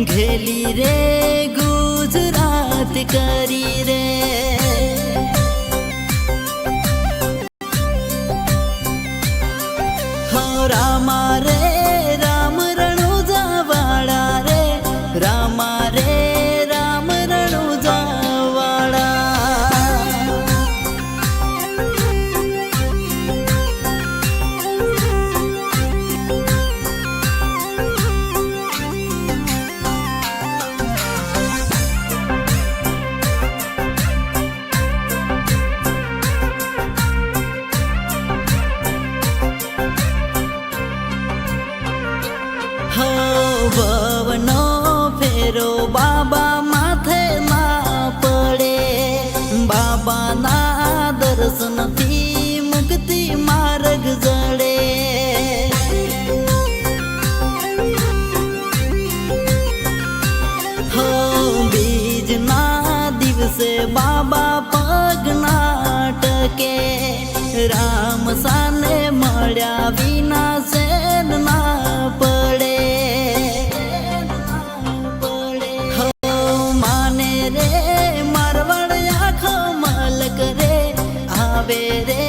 घेली रे गुजरात करी रे। हो रामा रे राम रणुजा वाला रे, रामा रे राम रणुजा वाला। हो भवनो फेरो बाबा माथे ना पड़े, बाबा ना दर्शन थी मुक्ति मार्ग जड़े। हो बीज ना दिवसे बाबा पग ना टके, राम साने मळ्या विना सेन ना पड़े। हो माने रे मारवाड़ आखो मलक रे, आवे रे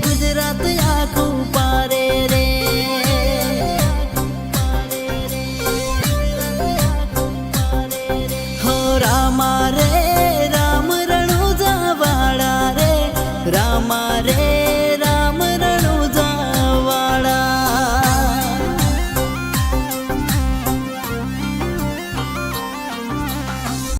गुजरात आखो पारे रे। हो रामा रे राम रणुजा वाला रे, रामा रे